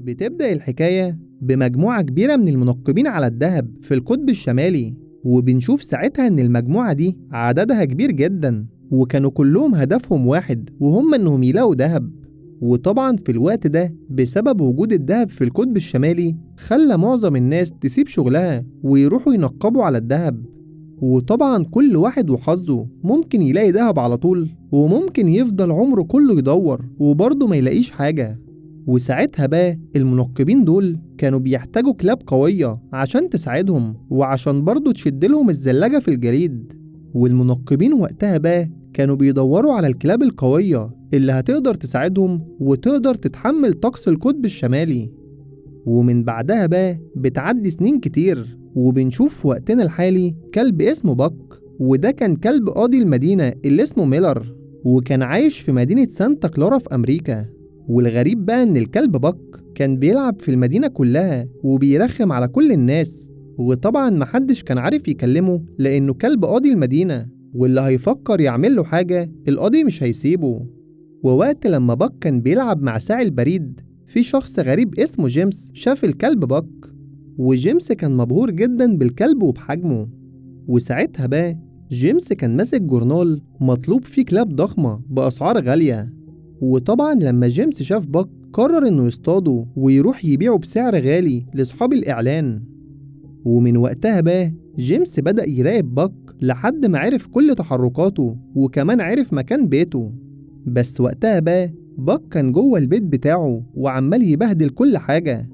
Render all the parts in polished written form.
بتبدأ الحكاية بمجموعة كبيرة من المنقبين على الدهب في القطب الشمالي، وبنشوف ساعتها إن المجموعة دي عددها كبير جدا، وكانوا كلهم هدفهم واحد وهم إنهم يلاقوا دهب. وطبعا في الوقت ده بسبب وجود الدهب في القطب الشمالي خلى معظم الناس تسيب شغلها ويروحوا ينقبوا على الدهب. وطبعا كل واحد وحظه، ممكن يلاقي دهب على طول وممكن يفضل عمره كله يدور وبرضه ما يلاقيش حاجة. وساعتها بقى المنقبين دول كانوا بيحتاجوا كلاب قوية عشان تساعدهم وعشان برضه تشد لهم الزلاجة في الجليد. والمنقبين وقتها بقى كانوا بيدوروا على الكلاب القوية اللي هتقدر تساعدهم وتقدر تتحمل طقس القطب الشمالي. ومن بعدها بقى بتعدي سنين كتير، وبنشوف في وقتنا الحالي كلب اسمه بك، وده كان كلب قاضي المدينة اللي اسمه ميلر، وكان عايش في مدينة سانتا كلارا في أمريكا. والغريب بقى إن الكلب بك كان بيلعب في المدينة كلها وبيرخم على كل الناس، وطبعا محدش كان عارف يكلمه لأنه كلب قاضي المدينة، واللي هيفكر يعمل له حاجة القاضي مش هيسيبه. ووقت لما بك كان بيلعب مع ساعي البريد، في شخص غريب اسمه جيمس شاف الكلب بك، وجيمس كان مبهور جدا بالكلب وبحجمه. وساعتها بقى جيمس كان ماسك جورنال مطلوب فيه كلاب ضخمة بأسعار غالية. وطبعا لما جيمس شاف بك قرر انه يصطاده ويروح يبيعه بسعر غالي لأصحاب الإعلان. ومن وقتها بقى جيمس بدأ يراقب بك لحد ما عرف كل تحركاته وكمان عرف مكان بيته. بس وقتها بقى بك كان جوه البيت بتاعه وعمال يبهدل كل حاجة.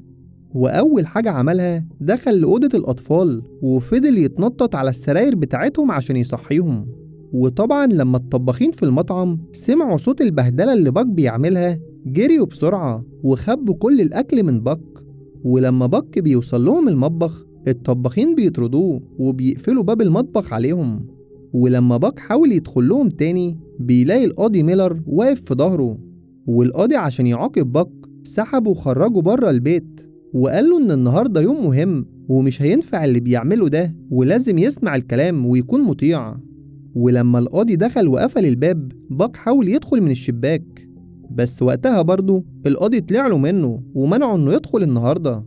وأول حاجة عملها دخل لأوضة الأطفال وفضل يتنطط على السراير بتاعتهم عشان يصحيهم. وطبعا لما الطباخين في المطعم سمعوا صوت البهدلة اللي بك بيعملها جريوا بسرعة وخبوا كل الأكل من بك. ولما بك بيوصل لهم المطبخ الطباخين بيطردوه وبيقفلوا باب المطبخ عليهم. ولما بك حاول يدخل لهم تاني بيلاقي القاضي ميلر واقف في ظهره، والقاضي عشان يعاقب بك سحبه وخرجه بره البيت وقال له إن النهاردة يوم مهم ومش هينفع اللي بيعمله ده ولازم يسمع الكلام ويكون مطيع. ولما القاضي دخل وقفل الباب بك حاول يدخل من الشباك، بس وقتها برضه القاضي طلع له منه ومنعه إنه يدخل النهاردة.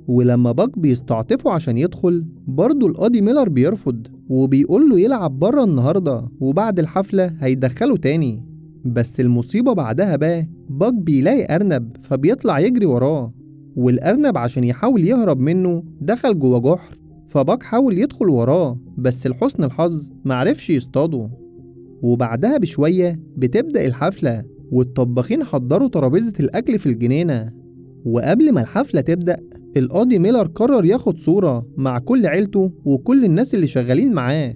ولما بك بيستعطفه عشان يدخل برضه القاضي ميلر بيرفض وبيقول له يلعب بره النهاردة وبعد الحفلة هيدخله تاني. بس المصيبة بعدها بقى بك بيلاقي أرنب فبيطلع يجري وراه، والأرنب عشان يحاول يهرب منه دخل جوه جحر، فبك حاول يدخل وراه بس لحسن الحظ معرفش يصطاده. وبعدها بشوية بتبدأ الحفلة والطباخين حضروا ترابيزة الأكل في الجنينة. وقبل ما الحفلة تبدأ القاضي ميلر قرر ياخد صورة مع كل عيلته وكل الناس اللي شغالين معاه.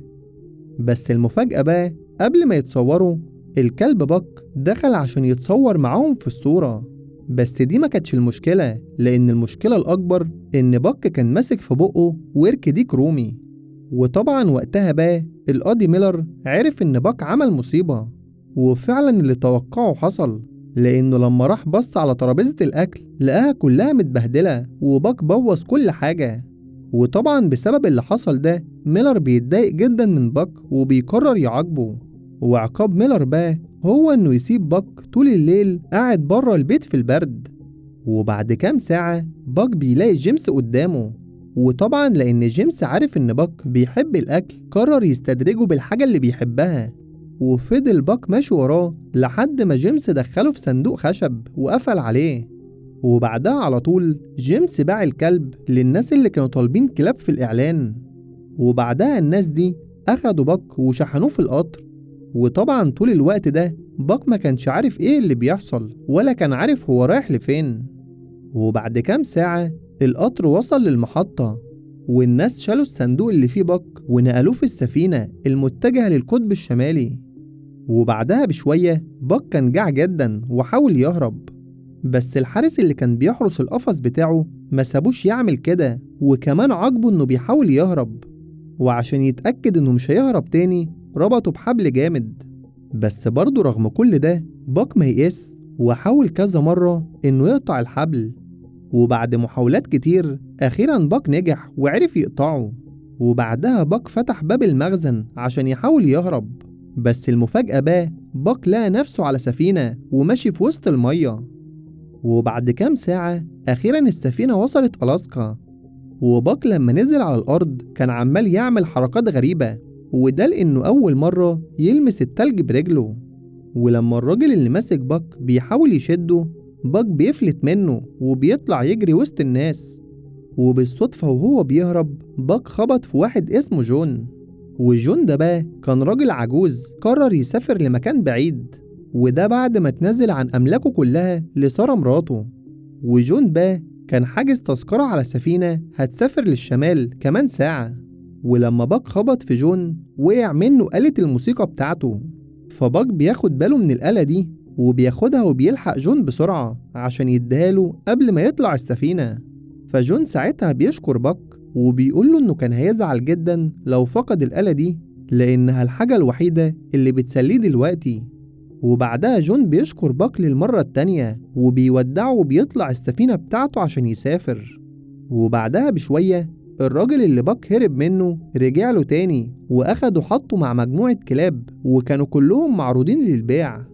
بس المفاجأة بقى قبل ما يتصوروا الكلب بك دخل عشان يتصور معاهم في الصورة. بس دي ما كانتش المشكلة، لأن المشكلة الأكبر إن بك كان ماسك في بقه ورك ديك رومي. وطبعا وقتها بقى القاضي ميلر عرف إن بك عمل مصيبة، وفعلا اللي توقعه حصل، لأنه لما راح بص على ترابيزة الأكل لقاها كلها متبهدلة وباك بوظ كل حاجة. وطبعا بسبب اللي حصل ده ميلر بيتضايق جدا من باك وبيقرر يعاقبه. وعقاب ميلر بقى هو إنه يسيب باك طول الليل قاعد بره البيت في البرد. وبعد كام ساعة باك بيلاقي جيمس قدامه، وطبعا لأن جيمس عارف إن باك بيحب الأكل قرر يستدرجه بالحاجة اللي بيحبها. وفضل باك ماشي وراه لحد ما جيمس دخله في صندوق خشب وقفل عليه. وبعدها على طول جيمس باع الكلب للناس اللي كانوا طالبين كلاب في الإعلان. وبعدها الناس دي أخدوا باك وشحنوه في القطر. وطبعا طول الوقت ده باك ما كانش عارف إيه اللي بيحصل ولا كان عارف هو رايح لفين. وبعد كام ساعة القطر وصل للمحطة، والناس شالوا الصندوق اللي فيه باك ونقلوه في السفينة المتجهة للقطب الشمالي. وبعدها بشوية باك كان جاع جدا وحاول يهرب، بس الحارس اللي كان بيحرس القفص بتاعه ما سابوش يعمل كده وكمان عاقبه انه بيحاول يهرب. وعشان يتأكد انه مش هيهرب تاني ربطه بحبل جامد. بس برضه رغم كل ده باك ما يئس وحاول كذا مرة انه يقطع الحبل. وبعد محاولات كتير أخيرا باك نجح وعرف يقطعه. وبعدها باك فتح باب المخزن عشان يحاول يهرب، بس المفاجأة بقى باك لقى نفسه على سفينة وماشي في وسط المية. وبعد كام ساعة أخيرا السفينة وصلت ألاسكا. وباك لما نزل على الأرض كان عمال يعمل حركات غريبة، وده لأنه أول مرة يلمس التلج برجله. ولما الراجل اللي ماسك باك بيحاول يشده، باك بيفلت منه وبيطلع يجري وسط الناس. وبالصدفة وهو بيهرب باك خبط في واحد اسمه جون. وجون ده بقى كان راجل عجوز قرر يسافر لمكان بعيد، وده بعد ما اتنازل عن أملاكه كلها لسارة مراته. وجون بقى كان حاجز تذكرة على سفينة هتسافر للشمال كمان ساعة. ولما باك خبط في جون وقع منه آلة الموسيقى بتاعته، فباك بياخد باله من الآلة دي وبياخدها وبيلحق جون بسرعة عشان يديهاله قبل ما يطلع السفينة. فجون ساعتها بيشكر باك وبيقوله إنه كان هيزعل جدا لو فقد الآلة دي، لأنها الحاجة الوحيدة اللي بتسليه دلوقتي. وبعدها جون بيشكر باك للمرة التانية وبيودعه وبيطلع السفينة بتاعته عشان يسافر. وبعدها بشوية الراجل اللي باك هرب منه رجع له تاني وأخده حطه مع مجموعة كلاب وكانوا كلهم معروضين للبيع.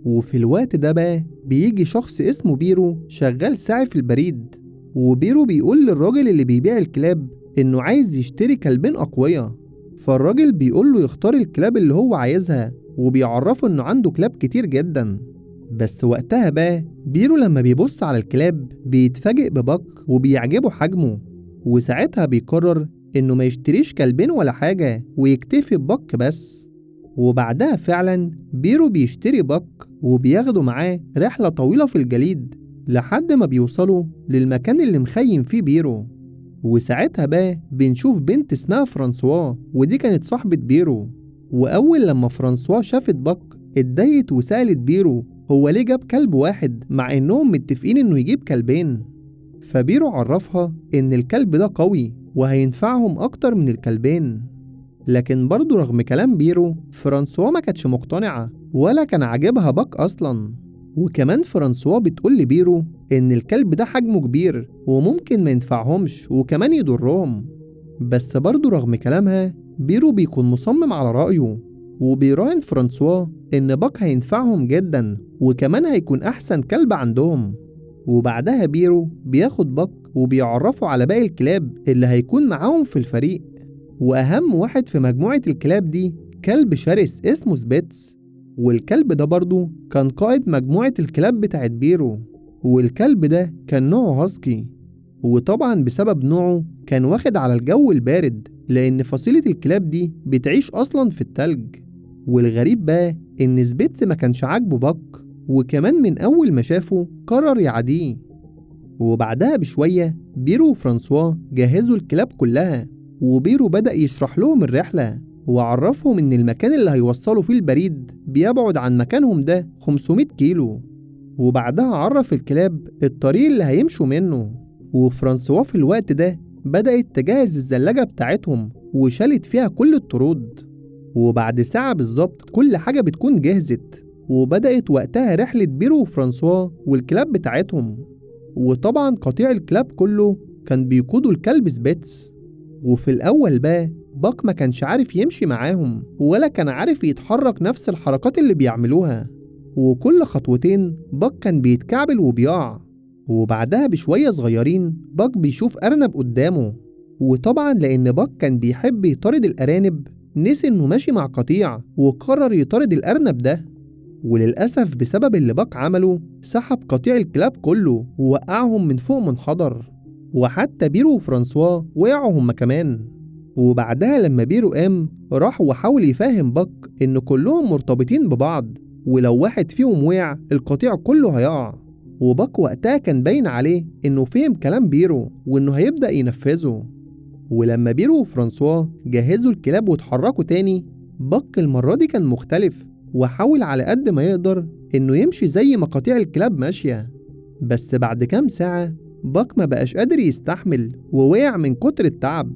وفي الوقت ده بقى بيجي شخص اسمه بيرو شغال ساعي في البريد، وبيرو بيقول للراجل اللي بيبيع الكلاب إنه عايز يشتري كلبين أقوياء. فالراجل بيقول له يختار الكلاب اللي هو عايزها وبيعرفه إنه عنده كلاب كتير جدا. بس وقتها بقى بيرو لما بيبص على الكلاب بيتفاجئ بباك وبيعجبه حجمه، وساعتها بيقرر إنه ما يشتريش كلبين ولا حاجة ويكتفي بباك بس. وبعدها فعلا بيرو بيشتري باك وبياخده معاه رحلة طويلة في الجليد لحد ما بيوصلوا للمكان اللي مخيم فيه بيرو. وساعتها بقى بنشوف بنت اسمها فرانسوا، ودي كانت صاحبة بيرو. وأول لما فرانسوا شافت باك اتضايقت وسألت بيرو هو ليه جاب كلب واحد مع إنهم متفقين إنه يجيب كلبين. فبيرو عرفها إن الكلب ده قوي وهينفعهم أكتر من الكلبين. لكن برضو رغم كلام بيرو فرانسوا ما كانتش مقتنعة ولا كان عاجبها باك أصلا. وكمان فرانسوا بتقول لبيرو إن الكلب ده حجمه كبير وممكن ما ينفعهمش وكمان يضرهم. بس برضو رغم كلامها بيرو بيكون مصمم على رأيه، وبيراهن فرانسوا إن باك هينفعهم جدا وكمان هيكون أحسن كلب عندهم. وبعدها بيرو بياخد باك وبيعرفه على باقي الكلاب اللي هيكون معاهم في الفريق. وأهم واحد في مجموعة الكلاب دي كلب شرس اسمه سبيتس، والكلب ده برضو كان قائد مجموعة الكلاب بتاعت بيرو. والكلب ده كان نوعه هاسكي، وطبعا بسبب نوعه كان واخد على الجو البارد لأن فصيلة الكلاب دي بتعيش أصلا في التلج. والغريب بقى إن سبيتس ما كانش عاجبه باك، وكمان من أول ما شافه قرر يعاديه. وبعدها بشوية بيرو وفرانسوا جهزوا الكلاب كلها، وبيرو بدأ يشرح لهم الرحلة وعرفهم إن المكان اللي هيوصلوا فيه البريد بيبعد عن مكانهم ده 500 كيلو. وبعدها عرف الكلاب الطريق اللي هيمشوا منه. وفرانسوا في الوقت ده بدأت تجهز الزلاجة بتاعتهم وشالت فيها كل الطرود. وبعد ساعة بالظبط كل حاجة بتكون جهزت، وبدأت وقتها رحلة بيرو وفرانسوا والكلاب بتاعتهم. وطبعا قطيع الكلاب كله كان بيقودوا الكلب سبيتس. وفي الأول بقى باك ما كانش عارف يمشي معاهم ولا كان عارف يتحرك نفس الحركات اللي بيعملوها، وكل خطوتين باك كان بيتكعبل وبيقع. وبعدها بشوية صغيرين باك بيشوف أرنب قدامه، وطبعا لأن باك كان بيحب يطارد الأرانب نسي إنه ماشي مع قطيع وقرر يطارد الأرنب ده. وللأسف بسبب اللي باك عمله سحب قطيع الكلاب كله ووقعهم من فوق منحدر، وحتى بيرو وفرانسوا وقعوا هما كمان. وبعدها لما بيرو قام راح وحاول يفهم باك إن كلهم مرتبطين ببعض، ولو واحد فيهم وقع القطيع كله هيقع. وباك وقتها كان باين عليه إنه فهم كلام بيرو وإنه هيبدأ ينفذه. ولما بيرو وفرانسوا جهزوا الكلاب واتحركوا تاني، باك المرة دي كان مختلف وحاول على قد ما يقدر إنه يمشي زي ما قطيع الكلاب ماشية. بس بعد كام ساعة باك ما بقاش قادر يستحمل ووقع من كتر التعب.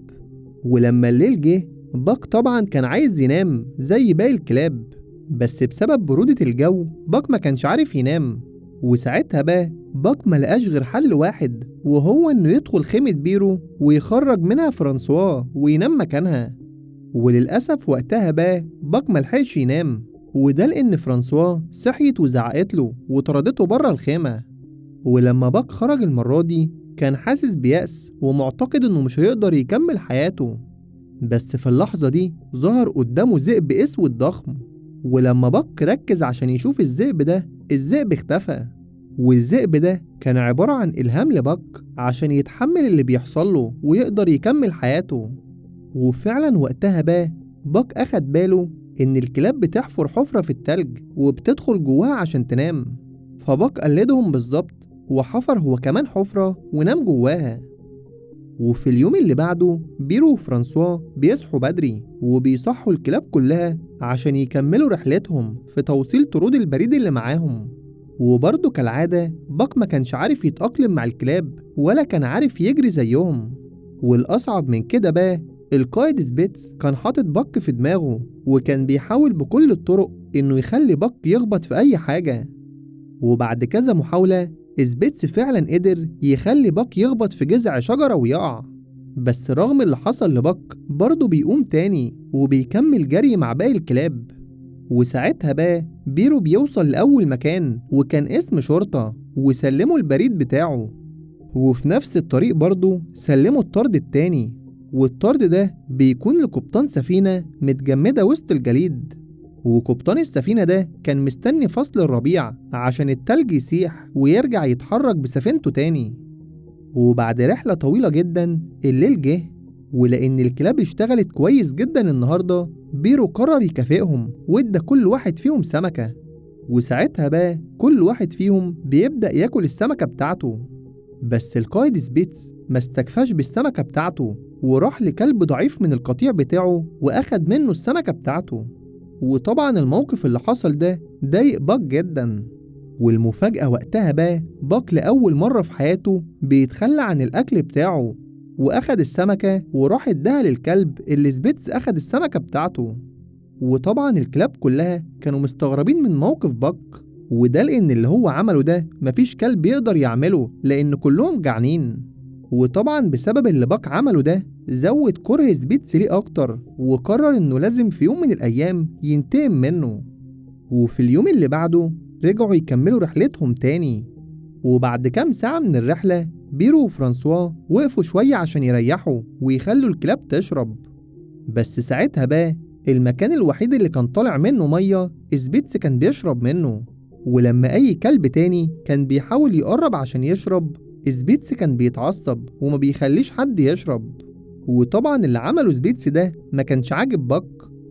ولما الليل جه باك طبعا كان عايز ينام زي باقي الكلاب، بس بسبب برودة الجو باك ما كانش عارف ينام. وساعتها بقى باك ما لقاش غير حل واحد، وهو إنه يدخل خيمة بيرو ويخرج منها فرانسوا وينام مكانها. وللأسف وقتها بقى باك ملحقش ينام، وده لأن فرانسوا صحيت وزعقت له وطردته بره الخيمة. ولما باك خرج المرة دي كان حاسس بيأس ومعتقد إنه مش هيقدر يكمل حياته. بس في اللحظة دي ظهر قدامه ذئب أسود ضخم، ولما باك ركز عشان يشوف الذئب ده، الذئب اختفى. والذئب ده كان عبارة عن إلهام لباك عشان يتحمل اللي بيحصل له ويقدر يكمل حياته. وفعلا وقتها باك أخد باله إن الكلاب بتحفر حفرة في التلج وبتدخل جواها عشان تنام، فباك قلدهم بالظبط وحفر هو كمان حفرة ونام جواها. وفي اليوم اللي بعده بيرو وفرانسوا بيصحوا بدري وبيصحوا الكلاب كلها عشان يكملوا رحلتهم في توصيل طرود البريد اللي معاهم. وبرضه كالعادة باك ما كانش عارف يتأقلم مع الكلاب ولا كان عارف يجري زيهم. والأصعب من كده القائد سبيتس كان حاطط باك في دماغه وكان بيحاول بكل الطرق إنه يخلي باك يخبط في أي حاجة. وبعد كذا محاولة سبيتس فعلا قدر يخلي باك يخبط في جذع شجرة ويقع. بس رغم اللي حصل لباك برضه بيقوم تاني وبيكمل جري مع باقي الكلاب. وساعتها بيرو بيوصل لأول مكان وكان اسم شرطة وسلموا البريد بتاعه. وفي نفس الطريق برضه سلموا الطرد التاني، والطرد ده بيكون لقبطان سفينة متجمدة وسط الجليد. وقبطان السفينة ده كان مستني فصل الربيع عشان التلج يسيح ويرجع يتحرك بسفينته تاني. وبعد رحلة طويلة جدا الليل جه، ولأن الكلاب اشتغلت كويس جدا النهاردة بيرو قرر يكافئهم وادى كل واحد فيهم سمكة. وساعتها كل واحد فيهم بيبدأ ياكل السمكة بتاعته. بس القائد سبيتس ما استكفاش بالسمكة بتاعته وراح لكلب ضعيف من القطيع بتاعه وأخد منه السمكة بتاعته. وطبعا الموقف اللي حصل ده ضايق باك جدا. والمفاجأة وقتها باك لأول مرة في حياته بيتخلى عن الأكل بتاعه وأخد السمكة وراح اداها للكلب اللي سبيتس أخد السمكة بتاعته. وطبعا الكلاب كلها كانوا مستغربين من موقف باك، وده لأن اللي هو عمله ده مفيش كلب يقدر يعمله لأن كلهم جعانين. وطبعا بسبب اللي باك عمله ده زود كره سبيتس ليه أكتر وقرر إنه لازم في يوم من الأيام ينتقم منه. وفي اليوم اللي بعده رجعوا يكملوا رحلتهم تاني. وبعد كام ساعة من الرحلة بيرو وفرانسوا وقفوا شوية عشان يريحوا ويخلوا الكلاب تشرب. بس ساعتها المكان الوحيد اللي كان طالع منه مية سبيتس كان بيشرب منه. ولما أي كلب تاني كان بيحاول يقرب عشان يشرب سبيتس كان بيتعصب وما بيخليش حد يشرب. وطبعا اللي عمله سبيتس ده ما كانش عاجب باك،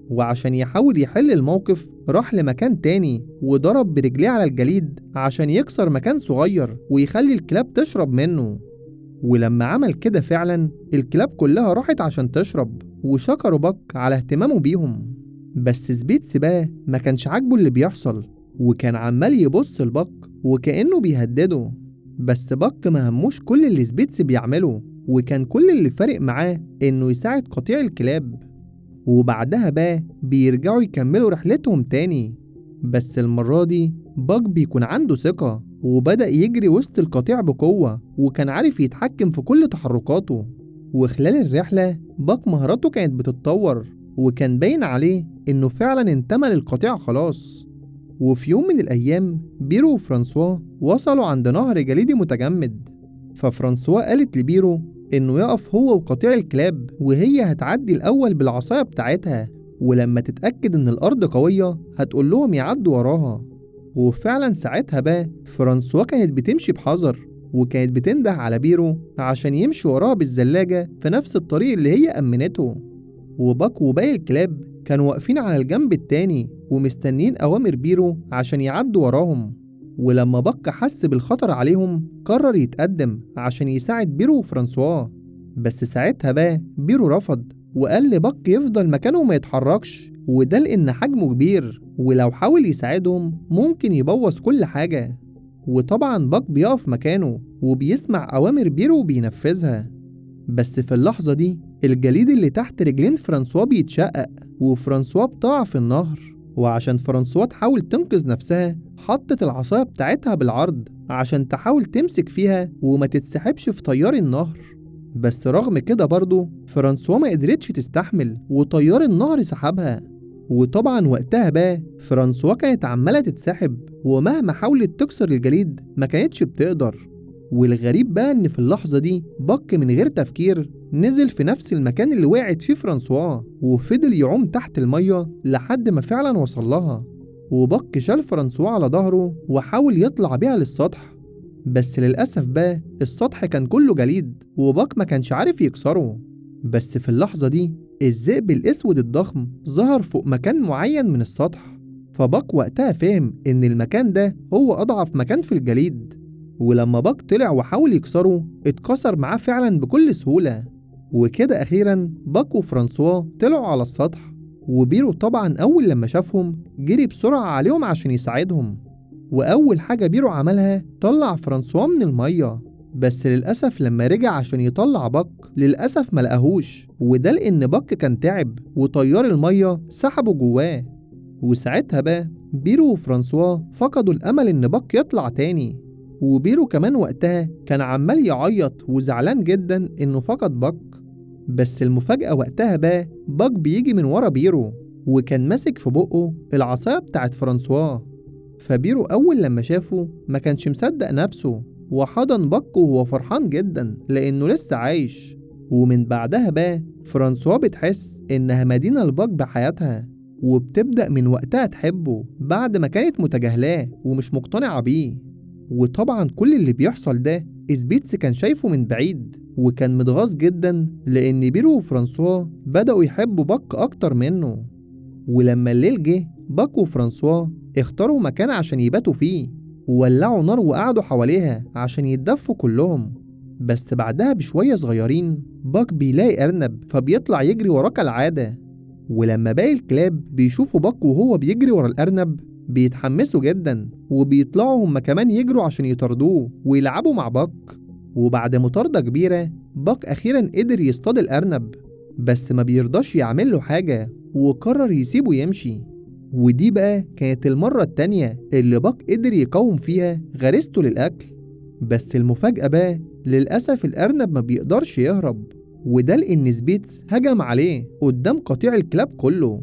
وعشان يحاول يحل الموقف راح لمكان تاني وضرب برجليه على الجليد عشان يكسر مكان صغير ويخلي الكلاب تشرب منه. ولما عمل كده فعلا الكلاب كلها راحت عشان تشرب وشكروا باك على اهتمامه بيهم. بس سبيتس ما كانش عاجبه اللي بيحصل وكان عمال يبص لباك وكأنه بيهدده. بس باك ما هموش كل اللي سبيتس بيعمله، وكان كل اللي فارق معاه إنه يساعد قطيع الكلاب. وبعدها بيرجعوا يكملوا رحلتهم تاني. بس المرة دي باك بيكون عنده ثقة وبدأ يجري وسط القطيع بقوة وكان عارف يتحكم في كل تحركاته. وخلال الرحلة باك مهاراته كانت بتتطور وكان باين عليه إنه فعلا انتمى للقطيع خلاص. وفي يوم من الأيام بيرو وفرانسوا وصلوا عند نهر جليدي متجمد، ففرانسوا قالت لبيرو إنه يقف هو وقطيع الكلاب وهي هتعدي الأول بالعصاية بتاعتها، ولما تتأكد إن الأرض قوية هتقول لهم يعدوا وراها. وفعلا ساعتها فرانسوا كانت بتمشي بحذر وكانت بتنده على بيرو عشان يمشي وراها بالزلاجة في نفس الطريق اللي هي أمنته. وباك وباقي الكلاب كانوا واقفين على الجنب التاني ومستنين أوامر بيرو عشان يعدوا وراهم. ولما باك حس بالخطر عليهم قرر يتقدم عشان يساعد بيرو وفرانسوا. بس ساعتها بيرو رفض وقال لباك يفضل مكانه وما يتحركش، وده لأن حجمه كبير ولو حاول يساعدهم ممكن يبوظ كل حاجة. وطبعا باك بيقف مكانه وبيسمع أوامر بيرو وبينفذها. بس في اللحظة دي الجليد اللي تحت رجلين فرانسوا بيتشقق وفرانسوا بتقع في النهر. وعشان فرانسوا تحاول تنقذ نفسها حطت العصاية بتاعتها بالعرض عشان تحاول تمسك فيها وما تتسحبش في تيار النهر. بس رغم كده برضو فرانسوا ما قدرتش تستحمل وتيار النهر سحبها. وطبعا وقتها فرانسوا كانت عمالة تتسحب ومهما حاولت تكسر الجليد ما كانتش بتقدر. والغريب بقى إن في اللحظة دي باك من غير تفكير نزل في نفس المكان اللي وقعت فيه فرانسوا، وفضل يعوم تحت المية لحد ما فعلا وصل لها. وباك شال فرانسوا على ظهره وحاول يطلع بيها للسطح، بس للأسف بقى السطح كان كله جليد وباك ما كانش عارف يكسره. بس في اللحظة دي الذئب الأسود الضخم ظهر فوق مكان معين من السطح، فباك وقتها فهم إن المكان ده هو أضعف مكان في الجليد. ولما باك طلع وحاول يكسره اتكسر معاه فعلا بكل سهولة. وكده أخيرا باك وفرانسوا طلعوا على السطح، وبيرو طبعا أول لما شافهم جري بسرعة عليهم عشان يساعدهم. وأول حاجة بيرو عملها طلع فرانسوا من المية، بس للأسف لما رجع عشان يطلع باك للأسف ملقاهوش، وده لأن باك كان تعب وطيار المية سحبه جواه. وساعتها بقى بيرو وفرانسوا فقدوا الأمل إن باك يطلع تاني. وبيرو كمان وقتها كان عمال يعيط وزعلان جدا إنه فقد باك. بس المفاجأة وقتها بقى باك بيجي من ورا بيرو، وكان ماسك في بقه العصاية بتاعت فرانسوا. فبيرو أول لما شافه ما كانش مصدق نفسه، وحضن باك وهو فرحان جدا لأنه لسه عايش. ومن بعدها بقى فرانسوا بتحس إنها مدينة لباك بحياتها، وبتبدأ من وقتها تحبه بعد ما كانت متجاهلاه ومش مقتنعة بيه. وطبعا كل اللي بيحصل ده سبيتس كان شايفه من بعيد، وكان متغاظ جدا لأن بيرو وفرانسوا بدأوا يحبوا باك أكتر منه. ولما الليل جه باك وفرانسوا اختاروا مكان عشان يباتوا فيه، وولعوا نار وقعدوا حواليها عشان يتدفوا كلهم. بس بعدها بشوية صغيرين باك بيلاقي أرنب فبيطلع يجري وراه كالعادة. ولما باقي الكلاب بيشوفوا باك وهو بيجري ورا الأرنب بيتحمسوا جدا، وبيطلعوا هما كمان يجروا عشان يطاردوه ويلعبوا مع باك. وبعد مطاردة كبيرة باك أخيرا قدر يصطاد الأرنب، بس ما بيرضاش يعمل له حاجة وقرر يسيبه يمشي. ودي بقى كانت المرة التانية اللي باك قدر يقاوم فيها غريزته للأكل. بس المفاجأة بقى للأسف الأرنب ما بيقدرش يهرب، وده لأن سبيتس هجم عليه قدام قطيع الكلاب كله.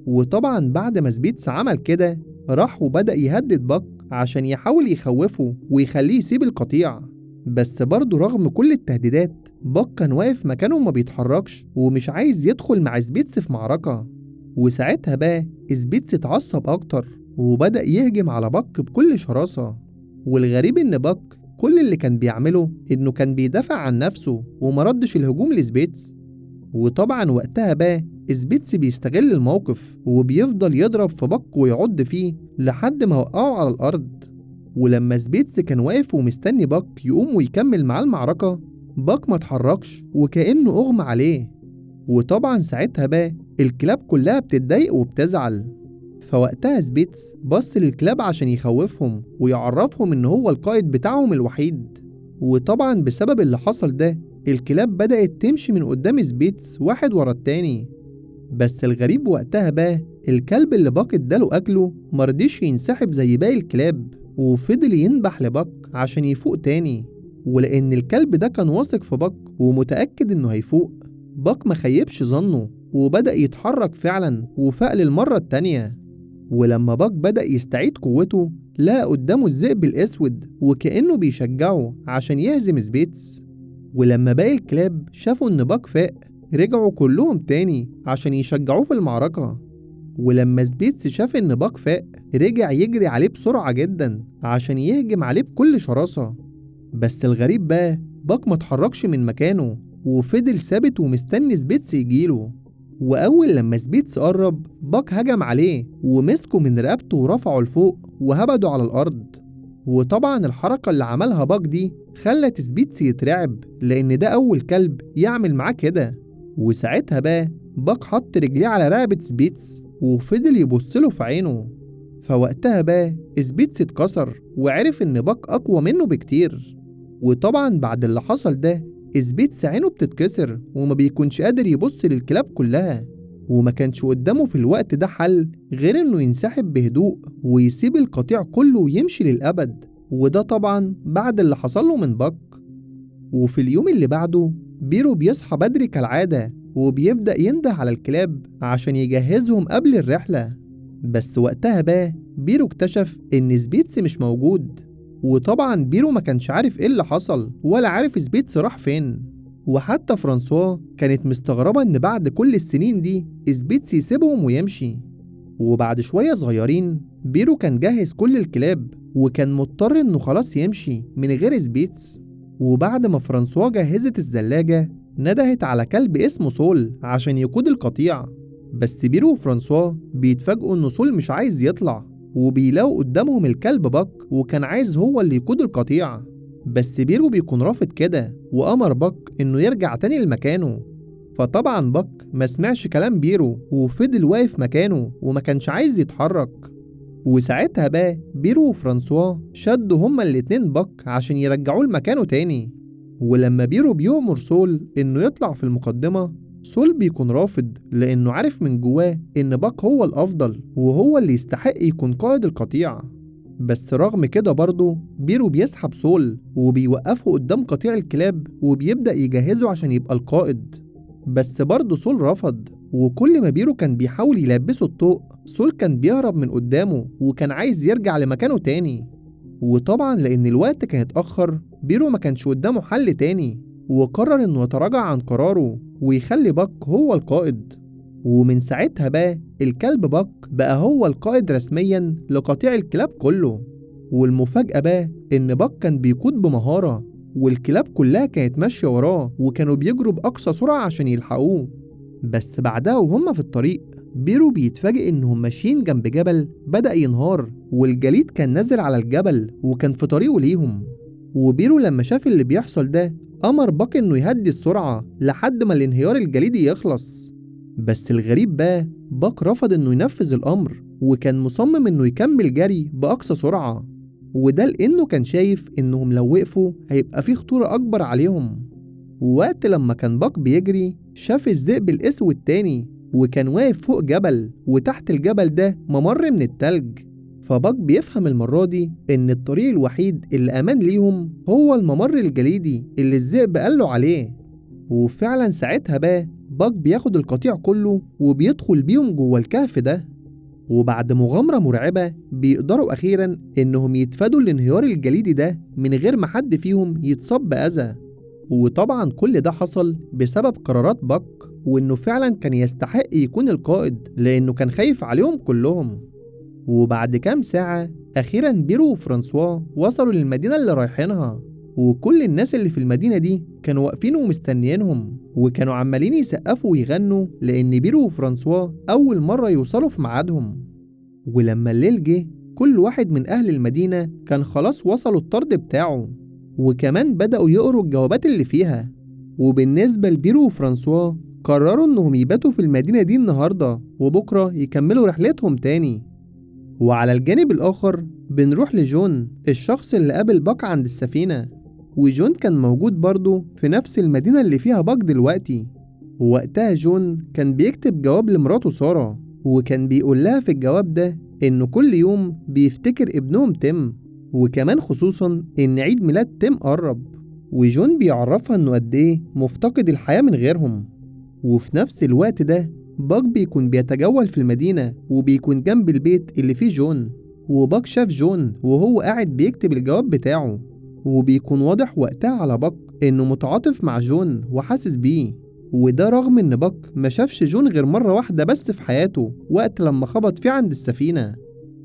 وطبعا بعد ما سبيتس عمل كده راح وبدأ يهدد باك عشان يحاول يخوفه ويخليه يسيب القطيع. بس برضه رغم كل التهديدات باك كان واقف مكانه وما بيتحركش ومش عايز يدخل مع سبيتس في معركة. وساعتها بقى سبيتس اتعصب أكتر وبدأ يهجم على باك بكل شراسة. والغريب إن باك كل اللي كان بيعمله إنه كان بيدافع عن نفسه ومردش الهجوم لسبيتس. وطبعا وقتها بقى سبيتس بيستغل الموقف وبيفضل يضرب في باك ويعض فيه لحد ما وقعه على الأرض. ولما سبيتس كان واقف ومستني باك يقوم ويكمل معاه المعركة باك ما اتحركش وكأنه أغمى عليه. وطبعا ساعتها بقى الكلاب كلها بتتضايق وبتزعل. فوقتها سبيتس بص للكلاب عشان يخوفهم ويعرفهم إن هو القائد بتاعهم الوحيد. وطبعا بسبب اللي حصل ده الكلاب بدأت تمشي من قدام سبيتس واحد ورا التاني. بس الغريب وقتها بقى الكلب اللي باك اداله أكله مرضيش ينسحب زي باقي الكلاب، وفضل ينبح لباك عشان يفوق تاني. ولأن الكلب ده كان واثق في باك ومتأكد إنه هيفوق، باك ما خيبش ظنه وبدأ يتحرك فعلا وفاق للمرة التانية. ولما باك بدأ يستعيد قوته لقى قدامه الذئب الأسود وكأنه بيشجعه عشان يهزم سبيتس. ولما باقي الكلاب شافوا إن باك فاق رجعوا كلهم تاني عشان يشجعوه في المعركة. ولما سبيتس شاف إن باك فاق رجع يجري عليه بسرعة جدا عشان يهجم عليه بكل شراسة. بس الغريب بقى باك ما اتحركش من مكانه وفضل ثابت ومستني سبيتس يجيله. وأول لما سبيتس قرب باك هجم عليه ومسكه من رقبته ورفعه لفوق وهبده على الأرض. وطبعا الحركة اللي عملها باك دي خلت سبيتس يترعب لأن ده أول كلب يعمل معاه كده. وساعتها بقى باك حط رجليه على رقبة سبيتس وفضل يبصله في عينه. فوقتها بقى سبيتس اتكسر وعرف إن باك أقوى منه بكتير. وطبعا بعد اللي حصل ده سبيتس عينه بتتكسر وما بيكونش قادر يبص للكلاب كلها، وما كانش قدامه في الوقت ده حل غير إنه ينسحب بهدوء ويسيب القطيع كله ويمشي للأبد. وده طبعا بعد اللي حصل له من باك. وفي اليوم اللي بعده بيرو بيصحى بدري كالعادة وبيبدأ ينده على الكلاب عشان يجهزهم قبل الرحلة. بس وقتها بقى بيرو اكتشف إن سبيتس مش موجود، وطبعا بيرو ما كانش عارف إيه اللي حصل ولا عارف سبيتس راح فين. وحتى فرانسوا كانت مستغربة إن بعد كل السنين دي سبيتس يسيبهم ويمشي. وبعد شوية صغيرين بيرو كان جهز كل الكلاب وكان مضطر إنه خلاص يمشي من غير سبيتس. وبعد ما فرانسوا جهزت الزلاجة ندهت على كلب اسمه سول عشان يقود القطيع. بس بيرو وفرانسوا بيتفاجئوا إن سول مش عايز يطلع، وبيلاقوا قدامهم الكلب باك وكان عايز هو اللي يقود القطيع. بس بيرو بيكون رافض كده وأمر باك إنه يرجع تاني لمكانه. فطبعا باك ما سمعش كلام بيرو وفضل واقف مكانه وما كانش عايز يتحرك. وساعتها بقى بيرو وفرانسوا شدوا هما الاتنين باك عشان يرجعوه لمكانه تاني. ولما بيرو بيؤمر سول إنه يطلع في المقدمة، سول بيكون رافض لأنه عارف من جواه إن باك هو الأفضل وهو اللي يستحق يكون قائد القطيع. بس رغم كده برضه بيرو بيسحب سول وبيوقفه قدام قطيع الكلاب وبيبدأ يجهزه عشان يبقى القائد. بس برضه سول رفض، وكل ما بيرو كان بيحاول يلبسه الطوق سول كان بيهرب من قدامه وكان عايز يرجع لمكانه تاني. وطبعا لأن الوقت كان اتأخر بيرو ما كانش قدامه حل تاني، وقرر إنه يتراجع عن قراره ويخلي باك هو القائد. ومن ساعتها بقى الكلب باك بقى هو القائد رسميا لقطيع الكلاب كله. والمفاجأة بقى إن باك كان بيقود بمهارة، والكلاب كلها كانت ماشية وراه وكانوا بيجروا بأقصى سرعة عشان يلحقوه. بس بعدها وهم في الطريق بيرو بيتفاجئ إنهم ماشيين جنب جبل بدأ ينهار، والجليد كان نازل على الجبل وكان في طريقه ليهم. وبيرو لما شاف اللي بيحصل ده أمر باك إنه يهدي السرعة لحد ما الانهيار الجليدي يخلص. بس الغريب بقى باك رفض إنه ينفذ الأمر وكان مصمم إنه يكمل جري بأقصى سرعة، وده لأنه كان شايف إنهم لو وقفوا هيبقى في خطورة أكبر عليهم. ووقت لما كان باك بيجري شاف الذئب الأسود تاني وكان واقف فوق جبل، وتحت الجبل ده ممر من التلج. فباك بيفهم المرة دي إن الطريق الوحيد اللي أمان ليهم هو الممر الجليدي اللي الذئب قاله عليه. وفعلا ساعتها بقى باك بياخد القطيع كله وبيدخل بيهم جوه الكهف ده. وبعد مغامرة مرعبة بيقدروا أخيرا إنهم يتفادوا الانهيار الجليدي ده من غير ما حد فيهم يتصاب بأذى. وطبعا كل ده حصل بسبب قرارات باك، وإنه فعلا كان يستحق يكون القائد لأنه كان خايف عليهم كلهم. وبعد كام ساعة أخيرا بيرو وفرانسوا وصلوا للمدينة اللي رايحينها، وكل الناس اللي في المدينة دي كانوا واقفين ومستنيينهم وكانوا عمالين يسقفوا ويغنوا لأن بيرو وفرانسوا أول مرة يوصلوا في ميعادهم. ولما الليل جه كل واحد من أهل المدينة كان خلاص وصلوا الطرد بتاعه، وكمان بدأوا يقروا الجوابات اللي فيها. وبالنسبة لبيرو وفرانسوا قرروا إنهم يباتوا في المدينة دي النهاردة وبكرة يكملوا رحلتهم تاني. وعلى الجانب الآخر بنروح لجون الشخص اللي قابل باك عند السفينة، وجون كان موجود برضه في نفس المدينة اللي فيها باك دلوقتي. ووقتها جون كان بيكتب جواب لمراته سارة، وكان بيقول لها في الجواب ده إنه كل يوم بيفتكر ابنهم تيم، وكمان خصوصا إن عيد ميلاد تيم قرب، وجون بيعرفها إنه قد إيه مفتقد الحياة من غيرهم. وفي نفس الوقت ده باك بيكون بيتجول في المدينة وبيكون جنب البيت اللي فيه جون، وباك شاف جون وهو قاعد بيكتب الجواب بتاعه، وبيكون واضح وقتها على باك إنه متعاطف مع جون وحاسس بيه. وده رغم إن باك ما شافش جون غير مرة واحدة بس في حياته وقت لما خبط فيه عند السفينة.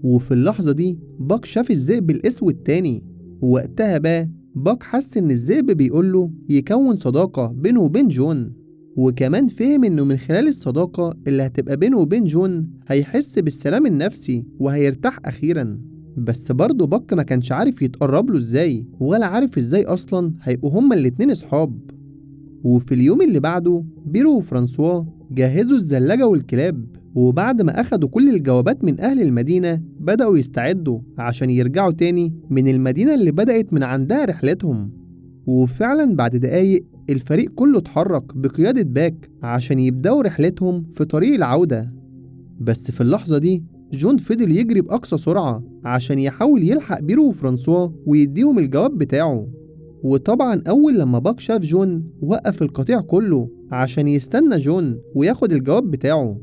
وفي اللحظة دي باك شاف الذئب الأسود تاني، ووقتها بقى باك حس إن الذئب بيقوله يكون صداقة بينه وبين جون، وكمان فهم إنه من خلال الصداقة اللي هتبقى بينه وبين جون هيحس بالسلام النفسي وهيرتاح أخيرا. بس برضه باك ما كانش عارف يتقرب له إزاي ولا عارف إزاي أصلا هيبقوا هما الاتنين أصحاب. وفي اليوم اللي بعده بيرو وفرانسوا جهزوا الزلاجة والكلاب، وبعد ما أخدوا كل الجوابات من أهل المدينة بدأوا يستعدوا عشان يرجعوا تاني من المدينة اللي بدأت من عندها رحلتهم. وفعلا بعد دقايق الفريق كله اتحرك بقيادة باك عشان يبدأوا رحلتهم في طريق العودة. بس في اللحظة دي جون فضل يجري بأقصى سرعة عشان يحاول يلحق بيرو وفرانسوا ويديهم الجواب بتاعه. وطبعا أول لما باك شاف جون وقف القطيع كله عشان يستنى جون وياخد الجواب بتاعه.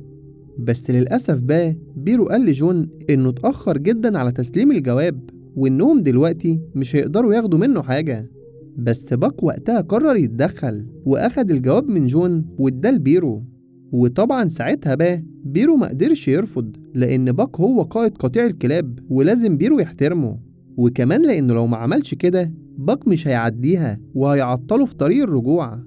بس للأسف بقى بيرو قال لجون إنه اتأخر جدا على تسليم الجواب، وإنهم دلوقتي مش هيقدروا ياخدوا منه حاجة. بس باك وقتها قرر يتدخل وأخد الجواب من جون واداه لبيرو. وطبعا ساعتها بقى بيرو مقدرش يرفض، لأن باك هو قائد قطيع الكلاب ولازم بيرو يحترمه، وكمان لأنه لو ما عملش كده باك مش هيعديها وهيعطله في طريق الرجوع.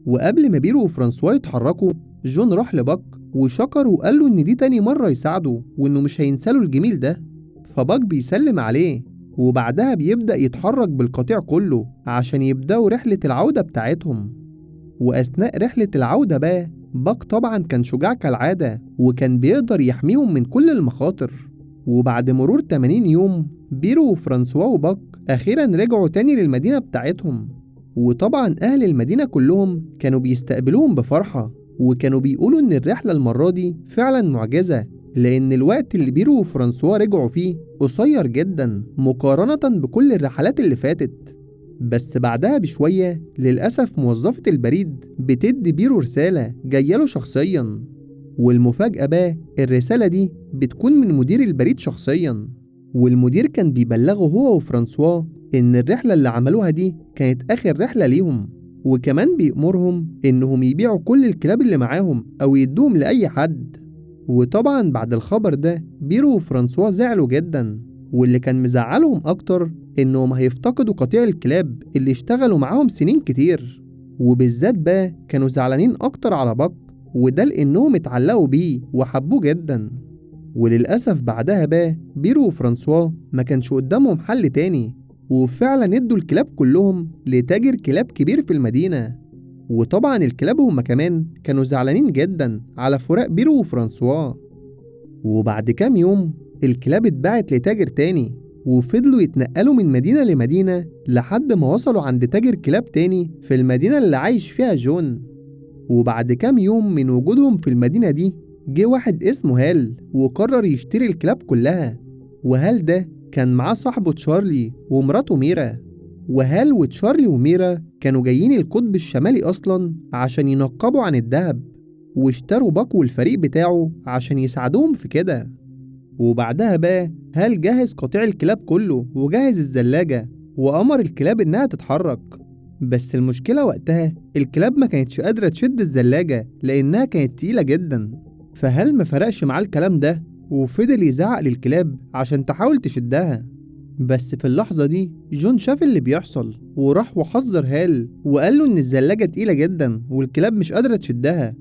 وقبل ما بيرو وفرانسوا يتحركوا، جون راح لباك وشكره وقال له إن دي تاني مرة يساعده وإنه مش هينساله الجميل ده. فباك بيسلم عليه، وبعدها بيبدأ يتحرك بالقطيع كله عشان يبدأوا رحلة العودة بتاعتهم. وأثناء رحلة العودة بقى باك طبعا كان شجاع كالعادة وكان بيقدر يحميهم من كل المخاطر. وبعد مرور 80 يوم بيرو وفرانسوا وباك أخيرا رجعوا تاني للمدينة بتاعتهم. وطبعا أهل المدينة كلهم كانوا بيستقبلوهم بفرحة، وكانوا بيقولوا إن الرحلة المرة دي فعلا معجزة، لأن الوقت اللي بيرو وفرانسوا رجعوا فيه قصير جدا مقارنة بكل الرحلات اللي فاتت. بس بعدها بشوية للأسف موظفة البريد بتدي بيرو رسالة جاية شخصيا. والمفاجأة بقى الرسالة دي بتكون من مدير البريد شخصيا، والمدير كان بيبلغه هو وفرانسوا إن الرحلة اللي عملوها دي كانت آخر رحلة ليهم، وكمان بيأمرهم إنهم يبيعوا كل الكلاب اللي معاهم أو يدوهم لأي حد. وطبعا بعد الخبر ده بيرو وفرانسوا زعلوا جدا، واللي كان مزعلهم أكتر إنهم هيفتقدوا قطيع الكلاب اللي اشتغلوا معاهم سنين كتير. وبالذات بقى كانوا زعلانين أكتر على باك، وده لأنهم اتعلقوا بيه وحبوه جدا. وللأسف بعدها بقى بيرو وفرانسوا ما كانش قدامهم حل تاني، وفعلا ادوا الكلاب كلهم لتاجر كلاب كبير في المدينة. وطبعا الكلاب هما كمان كانوا زعلانين جدا على فراق بيرو وفرانسوا. وبعد كام يوم الكلاب اتباعت لتاجر تاني، وفضلوا يتنقلوا من مدينة لمدينة لحد ما وصلوا عند تاجر كلاب تاني في المدينة اللي عايش فيها جون. وبعد كام يوم من وجودهم في المدينة دي جه واحد اسمه هال وقرر يشتري الكلاب كلها. وهال ده كان معاه صاحبه تشارلي ومراته ميرا. وهال وتشارلي وميرا كانوا جايين القطب الشمالي أصلا عشان ينقبوا عن الدهب، واشتروا باك والفريق بتاعه عشان يساعدوهم في كده. وبعدها بقى هال جهز قطيع الكلاب كله وجهز الزلاجة وأمر الكلاب إنها تتحرك. بس المشكلة وقتها الكلاب ما كانتش قادرة تشد الزلاجة لأنها كانت تقيلة جدا. فهال ما فرقش معاه الكلام ده وفضل يزعق للكلاب عشان تحاول تشدها. بس في اللحظة دي جون شاف اللي بيحصل وراح وحذر هال وقال له إن الزلاجة تقيلة جدا والكلاب مش قادرة تشدها،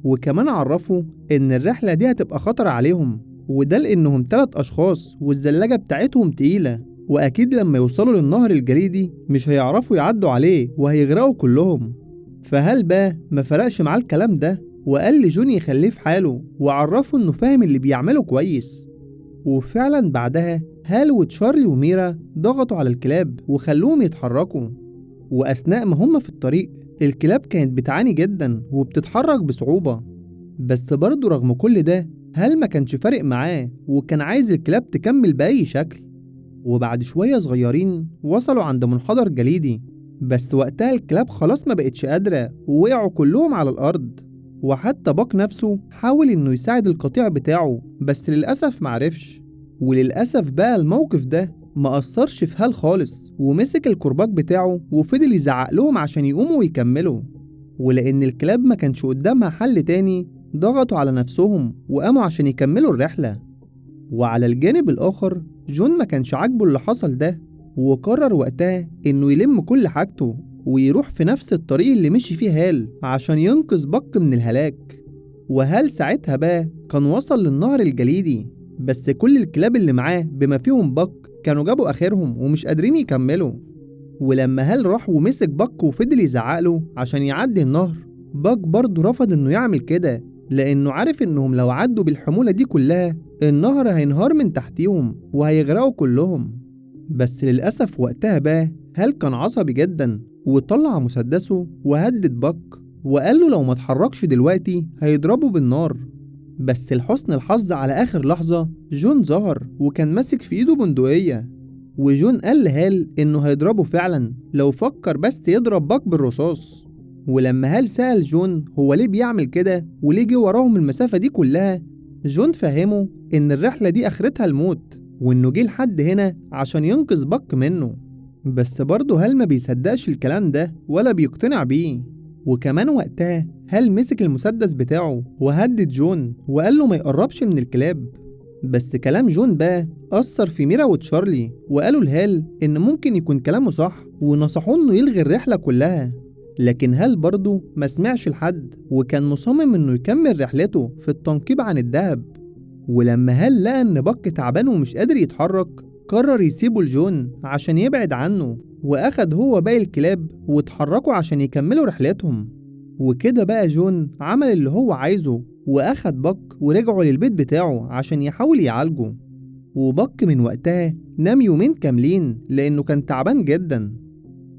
وكمان عرفه إن الرحلة دي هتبقى خطر عليهم، وده لأنهم 3 أشخاص والزلاجة بتاعتهم تقيلة، وأكيد لما يوصلوا للنهر الجليدي مش هيعرفوا يعدوا عليه وهيغرقوا كلهم. فهل بقى ما فرقش معاه الكلام ده وقال لجون يخليه في حاله وعرفه إنه فاهم اللي بيعمله كويس. وفعلا بعدها هال وتشارلي وميرا ضغطوا على الكلاب وخلوهم يتحركوا. وأثناء ما هم في الطريق الكلاب كانت بتعاني جدا وبتتحرك بصعوبة، بس برضه رغم كل ده هال ما كانش فارق معاه وكان عايز الكلاب تكمل بأي شكل. وبعد شوية صغيرين وصلوا عند منحدر جليدي، بس وقتها الكلاب خلاص ما بقتش قادرة ووقعوا كلهم على الأرض. وحتى باك نفسه حاول إنه يساعد القطيع بتاعه بس للأسف معرفش. وللأسف بقى الموقف ده ما أثرش في هال خالص، ومسك الكرباج بتاعه وفضل يزعق لهم عشان يقوموا ويكملوا. ولأن الكلاب ما كانش قدامها حل تاني ضغطوا على نفسهم وقاموا عشان يكملوا الرحلة. وعلى الجانب الآخر جون ما كانش عاجبه اللي حصل ده، وقرر وقتها إنه يلم كل حاجته ويروح في نفس الطريق اللي مشي فيه هال عشان ينقذ باك من الهلاك. وهال ساعتها بقى كان وصل للنهر الجليدي، بس كل الكلاب اللي معاه بما فيهم باك كانوا جابوا آخرهم ومش قادرين يكملوا. ولما هال راح ومسك باك وفضل يزعقله عشان يعدي النهر، باك برضه رفض إنه يعمل كده لأنه عارف إنهم لو عدوا بالحمولة دي كلها النهر هينهار من تحتيهم وهيغرقوا كلهم. بس للأسف وقتها بقى هال كان عصبي جدا وطلع مسدسه وهدد باك وقال له لو ما اتحركش دلوقتي هيضربه بالنار. بس لحسن الحظ على آخر لحظة جون ظهر وكان ماسك في إيده بندقية، وجون قال لهال إنه هيضربه فعلا لو فكر بس يضرب باك بالرصاص. ولما هال سأل جون هو ليه بيعمل كده وليه جه وراهم المسافة دي كلها، جون فهمه إن الرحلة دي آخرتها الموت، وإنه جه لحد هنا عشان ينقذ بك منه. بس برضه هال ما بيصدقش الكلام ده ولا بيقتنع بيه. وكمان وقتها هال مسك المسدس بتاعه وهدد جون وقال له ما يقربش من الكلاب. بس كلام جون بقى أثر في ميرا وتشارلي، وقالوا لهال إن ممكن يكون كلامه صح، ونصحوه إنه يلغي الرحلة كلها. لكن هال برضه ما سمعش لحد، وكان مصمم إنه يكمل رحلته في التنقيب عن الدهب. ولما هال لقى إن بك تعبان ومش قادر يتحرك، قرر يسيبه لجون عشان يبعد عنه، وأخد هو باقي الكلاب واتحركوا عشان يكملوا رحلتهم. وكده بقى جون عمل اللي هو عايزه، وأخد بك ورجعوا للبيت بتاعه عشان يحاول يعالجه. وبك من وقتها نام يومين كاملين لأنه كان تعبان جدا.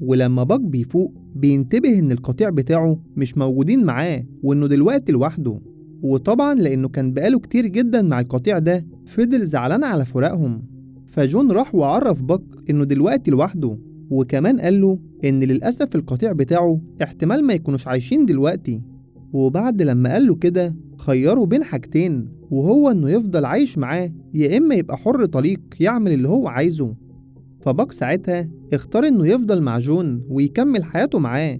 ولما بك بيفوق بينتبه إن القطيع بتاعه مش موجودين معاه، وإنه دلوقتي لوحده. وطبعا لأنه كان بقاله كتير جدا مع القطيع ده، فضل زعلان على فراقهم. فجون راح وعرف بك إنه دلوقتي لوحده، وكمان قال له إن للأسف القطيع بتاعه احتمال ما يكونوش عايشين دلوقتي. وبعد لما قال له كده خيره بين حاجتين، وهو إنه يفضل عايش معاه يا إما يبقى حر طليق يعمل اللي هو عايزه. فباك ساعتها اختار إنه يفضل مع جون ويكمل حياته معاه.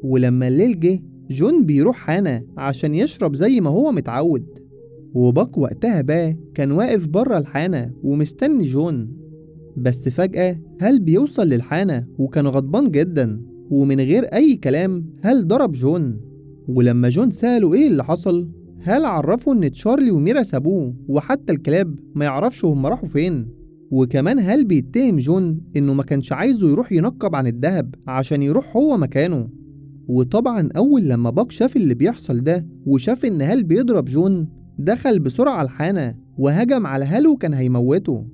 ولما الليل جه، جون بيروح حانة عشان يشرب زي ما هو متعود. وباك وقتها بقى كان واقف بره الحانة ومستني جون. بس فجأة هال بيوصل للحانة وكان غضبان جدا، ومن غير أي كلام هال ضرب جون. ولما جون سأله إيه اللي حصل، هال عرفه إن تشارلي وميرا سابوه، وحتى الكلاب ما يعرفش هم راحوا فين. وكمان هال بيتهم جون إنه ما كانش عايزه يروح ينقب عن الدهب عشان يروح هو مكانه. وطبعا أول لما باك شاف اللي بيحصل ده وشاف إن هال بيضرب جون، دخل بسرعة الحانة وهجم على هال وكان هيموته.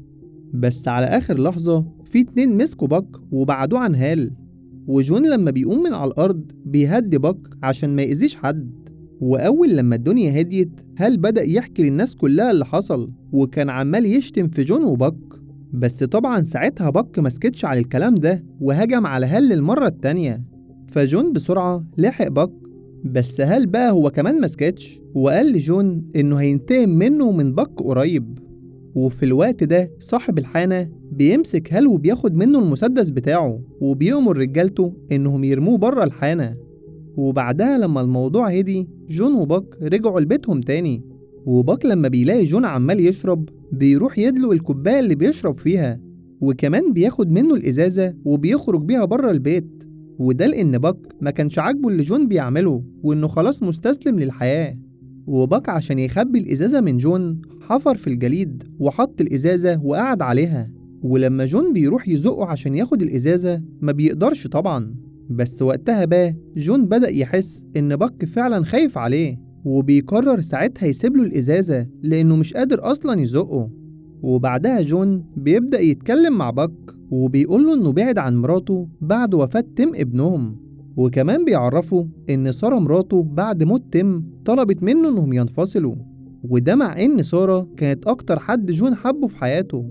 بس على آخر لحظة في 2 مسكوا باك وبعدوه عن هال. وجون لما بيقوم من على الأرض بيهدي باك عشان ما يأذيش حد. وأول لما الدنيا هديت، هال بدأ يحكي للناس كلها اللي حصل، وكان عمال يشتم في جون وباك. بس طبعا ساعتها باك مسكتش على الكلام ده وهجم على هال للمرة التانية. فجون بسرعة لحق باك، بس هال بقى هو كمان مسكتش وقال لجون إنه هينتقم منه ومن باك قريب. وفي الوقت ده صاحب الحانة بيمسك هال وبياخد منه المسدس بتاعه، وبيأمر رجالته إنهم يرموه بره الحانة. وبعدها لما الموضوع هدي، جون وباك رجعوا لبيتهم تاني. وباك لما بيلاقي جون عمال يشرب بيروح يدلق الكوباية اللي بيشرب فيها، وكمان بياخد منه الإزازة وبيخرج بيها بره البيت. وده لأن باك ما كانش عاجبه اللي جون بيعمله، وإنه خلاص مستسلم للحياة. وباك عشان يخبي الإزازة من جون حفر في الجليد وحط الإزازة وقعد عليها. ولما جون بيروح يزقه عشان ياخد الإزازة ما بيقدرش طبعا. بس وقتها بقى جون بدأ يحس إن باك فعلا خايف عليه، وبيقرر ساعتها يسيب له الإزازة لأنه مش قادر أصلا يزقه. وبعدها جون بيبدأ يتكلم مع باك وبيقول له إنه بعد عن مراته بعد وفاة تيم ابنهم. وكمان بيعرفه إن سارة مراته بعد موت تيم طلبت منه إنهم ينفصلوا، وده مع إن سارة كانت أكتر حد جون حبه في حياته.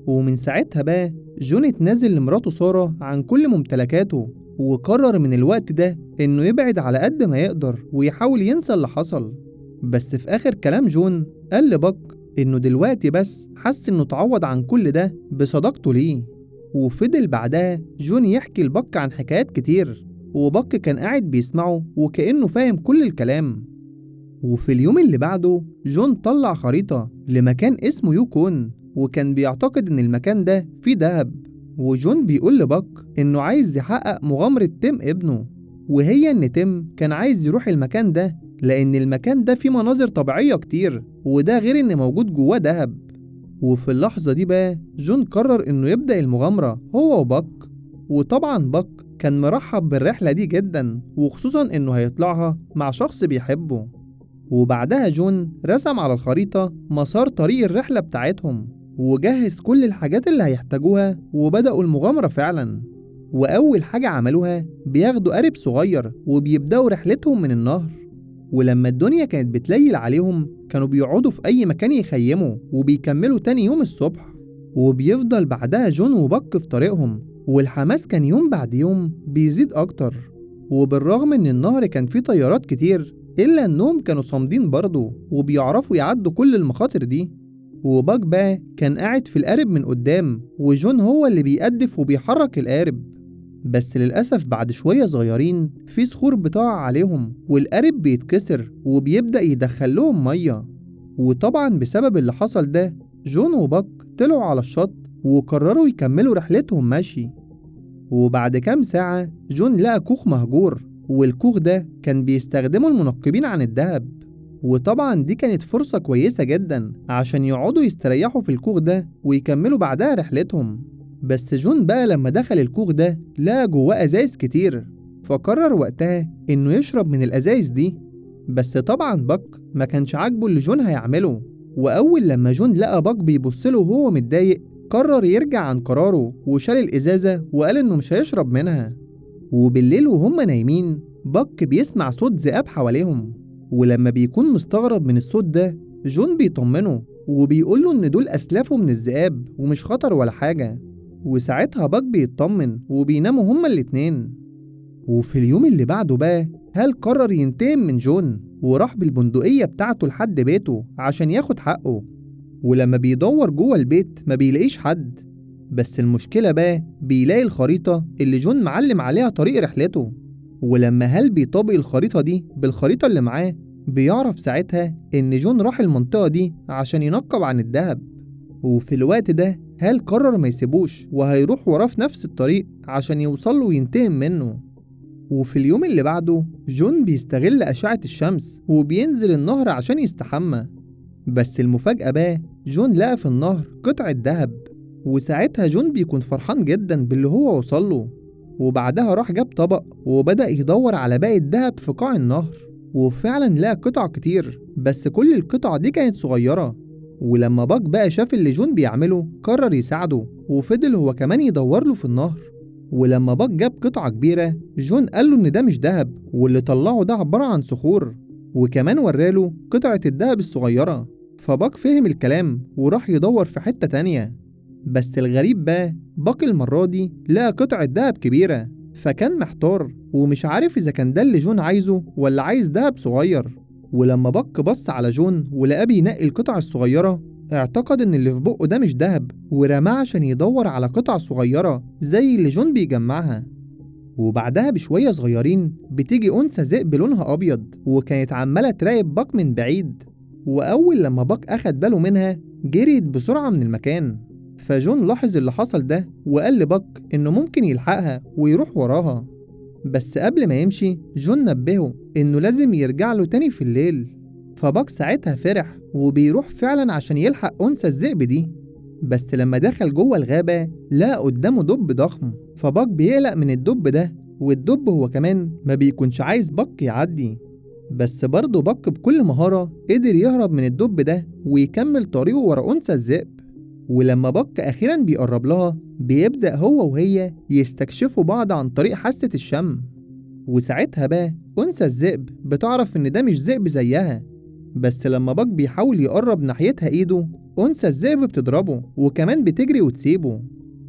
ومن ساعتها بقى جون اتنازل لمراته سارة عن كل ممتلكاته، وقرر من الوقت ده إنه يبعد على قد ما يقدر ويحاول ينسى اللي حصل. بس في آخر كلام جون قال لباك إنه دلوقتي بس حس إنه تعوض عن كل ده بصداقته ليه. وفضل بعدها جون يحكي لباك عن حكايات كتير، وباك كان قاعد بيسمعه وكأنه فاهم كل الكلام. وفي اليوم اللي بعده جون طلع خريطة لمكان اسمه يوكون، وكان بيعتقد إن المكان ده فيه دهب. وجون بيقول لباك إنه عايز يحقق مغامرة تيم ابنه، وهي إن تيم كان عايز يروح المكان ده لأن المكان ده فيه مناظر طبيعية كتير، وده غير إن موجود جواه دهب. وفي اللحظة دي بقى جون قرر إنه يبدأ المغامرة هو وباك. وطبعا باك كان مرحب بالرحلة دي جدا، وخصوصا إنه هيطلعها مع شخص بيحبه. وبعدها جون رسم على الخريطة مسار طريق الرحلة بتاعتهم، وجهز كل الحاجات اللي هيحتاجوها، وبدأوا المغامرة فعلا. وأول حاجة عملوها بياخدوا قارب صغير وبيبدأوا رحلتهم من النهر. ولما الدنيا كانت بتليل عليهم كانوا بيقعدوا في أي مكان يخيموا وبيكملوا تاني يوم الصبح. وبيفضل بعدها جون وباك في طريقهم، والحماس كان يوم بعد يوم بيزيد أكتر. وبالرغم إن النهر كان فيه طيارات كتير إلا إنهم كانوا صامدين برضه وبيعرفوا يعدوا كل المخاطر دي. وباك بقى كان قاعد في القارب من قدام، وجون هو اللي بيقدف وبيحرك القارب. بس للأسف بعد شوية صغيرين في صخور بتقع عليهم والقارب بيتكسر وبيبدأ يدخلهم مية. وطبعا بسبب اللي حصل ده جون وباك طلعوا على الشط وقرروا يكملوا رحلتهم ماشي. وبعد كام ساعة جون لقى كوخ مهجور، والكوخ ده كان بيستخدمه المنقبين عن الدهب. وطبعا دي كانت فرصة كويسة جدا عشان يقعدوا يستريحوا في الكوخ ده ويكملوا بعدها رحلتهم. بس جون بقى لما دخل الكوخ ده لقى جواه أزايز كتير، فقرر وقتها إنه يشرب من الأزايز دي. بس طبعا باك ما كانش عاجبه اللي جون هيعمله، وأول لما جون لقى باك بيبصله وهو متضايق قرر يرجع عن قراره وشال الإزازة وقال إنه مش هيشرب منها. وبالليل وهم نايمين باك بيسمع صوت ذئاب حواليهم، ولما بيكون مستغرب من الصوت ده جون بيطمنه وبيقوله إن دول أسلافه من الذئاب ومش خطر ولا حاجة. وساعتها باك بيطمن وبيناموا هما الاتنين. وفي اليوم اللي بعده بقى هال قرر ينتقم من جون وراح بالبندقية بتاعته لحد بيته عشان ياخد حقه. ولما بيدور جوه البيت ما بيلاقيش حد، بس المشكلة بقى بيلاقي الخريطة اللي جون معلم عليها طريق رحلته. ولما هال بيطابق الخريطة دي بالخريطة اللي معاه بيعرف ساعتها إن جون راح المنطقة دي عشان ينقب عن الدهب. وفي الوقت ده هال قرر ما يسيبوش وهيروح وراه في نفس الطريق عشان يوصله وينتقم منه. وفي اليوم اللي بعده جون بيستغل أشعة الشمس وبينزل النهر عشان يستحمى. بس المفاجأة بقى جون لقى في النهر قطعة دهب، وساعتها جون بيكون فرحان جدا باللي هو وصله. وبعدها راح جاب طبق وبدأ يدور على باقي الدهب في قاع النهر، وفعلا لقى قطع كتير بس كل القطع دي كانت صغيرة. ولما باك بقى شاف اللي جون بيعمله قرر يساعده وفضل هو كمان يدور له في النهر. ولما باك جاب قطعة كبيرة جون قال له إن ده مش دهب واللي طلعه ده عبارة عن صخور، وكمان وراله قطعة الدهب الصغيرة. فباك فهم الكلام وراح يدور في حتة تانية. بس الغريب بقى باك المرة دي لقى قطعة دهب كبيرة، فكان محتار ومش عارف إذا كان ده اللي جون عايزه ولا عايز دهب صغير. ولما باك بص على جون ولقاه بينقي القطع الصغيرة اعتقد إن اللي في بقه ده مش دهب ورماه عشان يدور على قطع صغيرة زي اللي جون بيجمعها. وبعدها بشوية صغيرين بتيجي أنثى ذئب لونها أبيض وكانت عمالة تراقب باك من بعيد. وأول لما باك أخد باله منها جريت بسرعة من المكان. فجون لاحظ اللي حصل ده وقال لباك إنه ممكن يلحقها ويروح وراها. بس قبل ما يمشي جون نبهه إنه لازم يرجع له تاني في الليل. فباك ساعتها فرح وبيروح فعلا عشان يلحق أنثى الذئب دي. بس لما دخل جوه الغابة لقى قدامه دب ضخم، فباك بيقلق من الدب ده، والدب هو كمان ما بيكونش عايز باك يعدي. بس برضه باك بكل مهارة قدر يهرب من الدب ده ويكمل طريقه ورا أنثى الذئب. ولما باك أخيرا بيقرب لها بيبدأ هو وهي يستكشفوا بعض عن طريق حاسة الشم. وساعتها بقى أنثى الذئب بتعرف إن ده مش ذئب زيها، بس لما باك بيحاول يقرب ناحيتها إيده أنثى الذئب بتضربه وكمان بتجري وتسيبه.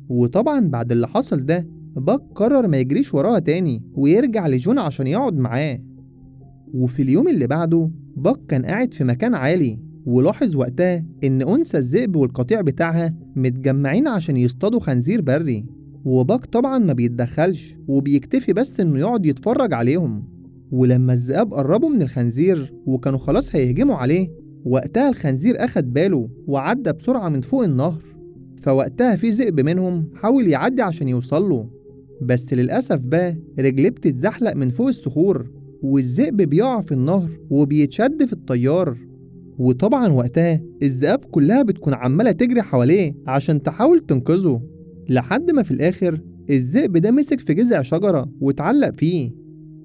وطبعا بعد اللي حصل ده باك قرر ما يجريش وراها تاني ويرجع لجون عشان يقعد معاه. وفي اليوم اللي بعده باك كان قاعد في مكان عالي ولاحظ وقتها إن أنثى الذئب والقطيع بتاعها متجمعين عشان يصطادوا خنزير بري. وباك طبعا ما بيتدخلش وبيكتفي بس إنه يقعد يتفرج عليهم. ولما الذئاب قربوا من الخنزير وكانوا خلاص هيهجموا عليه وقتها الخنزير أخد باله وعدى بسرعة من فوق النهر. فوقتها في ذئب منهم حاول يعدي عشان يوصله، بس للأسف بقى رجليه بتتزحلق من فوق الصخور والذئب بيقع في النهر وبيتشد في التيار. وطبعا وقتها الذئاب كلها بتكون عمالة تجري حواليه عشان تحاول تنقذه، لحد ما في الآخر الذئب ده مسك في جذع شجرة واتعلق فيه.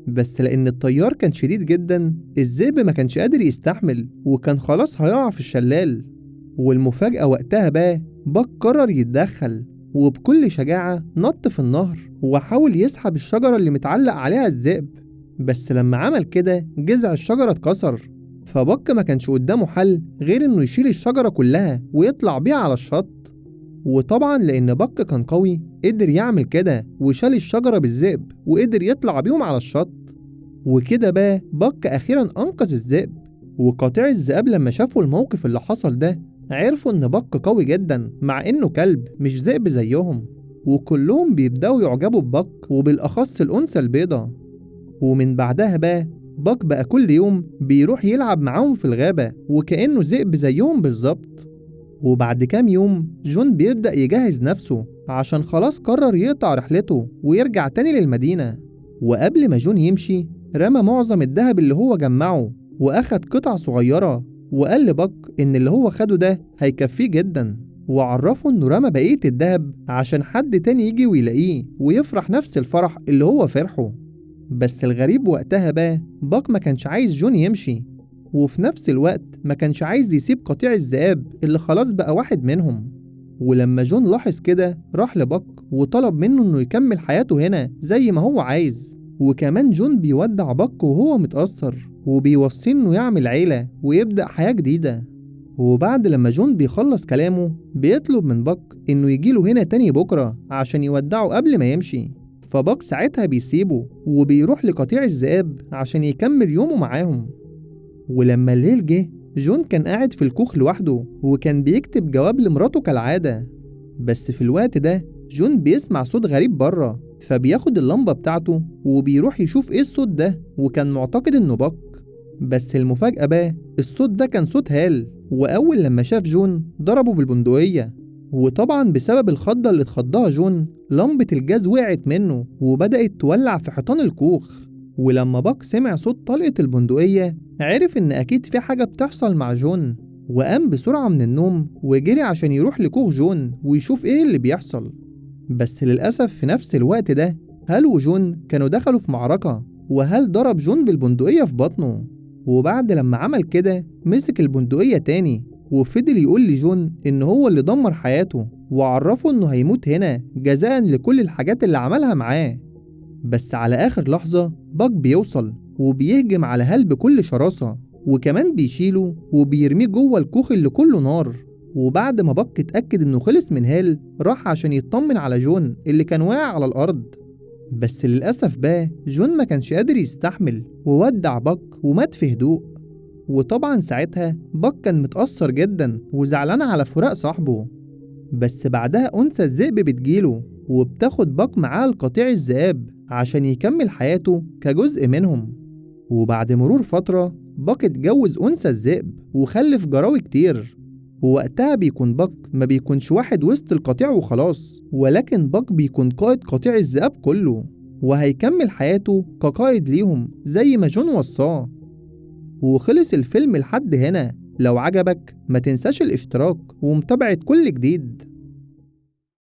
بس لأن التيار كان شديد جدا الذئب ما كانش قادر يستحمل وكان خلاص هيقع في الشلال. والمفاجأة وقتها بقى باك قرر يتدخل وبكل شجاعة نط في النهر وحاول يسحب الشجرة اللي متعلق عليها الذئب. بس لما عمل كده جذع الشجرة اتكسر، فباك ما كانش قدامه حل غير انه يشيل الشجرة كلها ويطلع بيها على الشط. وطبعا لان باك كان قوي قدر يعمل كده وشال الشجرة بالذئب وقدر يطلع بيهم على الشط. وكده بقى باك أخيرا أنقذ الذئب. وقطيع الذئاب لما شافوا الموقف اللي حصل ده عرفوا إن باك قوي جدا مع إنه كلب مش ذئب زيهم، وكلهم بيبدأوا يعجبوا بباك وبالأخص الأنثى البيضة. ومن بعدها بقى باك بقى كل يوم بيروح يلعب معاهم في الغابة وكأنه ذئب زيهم بالظبط. وبعد كام يوم جون بيبدأ يجهز نفسه عشان خلاص قرر يقطع رحلته ويرجع تاني للمدينة. وقبل ما جون يمشي رمى معظم الذهب اللي هو جمعه وأخد قطع صغيرة، وقال لباك إن اللي هو خده ده هيكفيه جدا، وعرفه إنه رمى بقية الذهب عشان حد تاني يجي ويلاقيه ويفرح نفس الفرح اللي هو فرحه. بس الغريب وقتها بقى باك ما كانش عايز جون يمشي، وفي نفس الوقت ما كانش عايز يسيب قطيع الذئاب اللي خلاص بقى واحد منهم. ولما جون لاحظ كده راح لباك وطلب منه انه يكمل حياته هنا زي ما هو عايز. وكمان جون بيودع باك وهو متأثر وبيوصيه انه يعمل عيلة ويبدأ حياة جديدة. وبعد لما جون بيخلص كلامه بيطلب من باك انه يجيله هنا تاني بكرة عشان يودعه قبل ما يمشي. فباك ساعتها بيسيبه وبيروح لقطيع الذئاب عشان يكمل يومه معاهم. ولما الليل جه جون كان قاعد في الكوخ لوحده وكان بيكتب جواب لمراته كالعادة. بس في الوقت ده جون بيسمع صوت غريب بره، فبياخد اللمبة بتاعته وبيروح يشوف ايه الصوت ده، وكان معتقد انه باك. بس المفاجأة بقى الصوت ده كان صوت هال، وأول لما شاف جون ضربه بالبندقية. وطبعا بسبب الخضة اللي اتخضها جون لمبة الجاز وقعت منه وبدأت تولع في حيطان الكوخ. ولما باك سمع صوت طلقة البندقية عرف إن أكيد في حاجة بتحصل مع جون، وقام بسرعة من النوم وجري عشان يروح لكوخ جون ويشوف إيه اللي بيحصل. بس للأسف في نفس الوقت ده هال وجون كانوا دخلوا في معركة، وهال ضرب جون بالبندقية في بطنه. وبعد لما عمل كده مسك البندقية تاني وفضل يقول لجون إن هو اللي دمر حياته، وعرفه إنه هيموت هنا جزاء لكل الحاجات اللي عملها معاه. بس على آخر لحظة باك بيوصل وبيهجم على هال بكل شراسة، وكمان بيشيله وبيرميه جوه الكوخ اللي كله نار. وبعد ما باك اتأكد إنه خلص من هال راح عشان يطمن على جون اللي كان واقع على الأرض. بس للأسف بقى جون ما كانش قادر يستحمل وودع باك ومات في هدوء. وطبعا ساعتها باك كان متأثر جدا وزعلان على فراق صاحبه. بس بعدها أنثى الذئب بتجيله وبتاخد باك معاه لقطيع الذئاب عشان يكمل حياته كجزء منهم. وبعد مرور فترة باك اتجوز أنثى الذئب وخلف جراوي كتير. ووقتها بيكون باك ما بيكونش واحد وسط القطيع وخلاص، ولكن باك بيكون قائد قطيع الذئاب كله، وهيكمل حياته كقائد ليهم زي ما جون وصاه. وخلص الفيلم لحد هنا. لو عجبك ما تنساش الاشتراك ومتابعة كل جديد.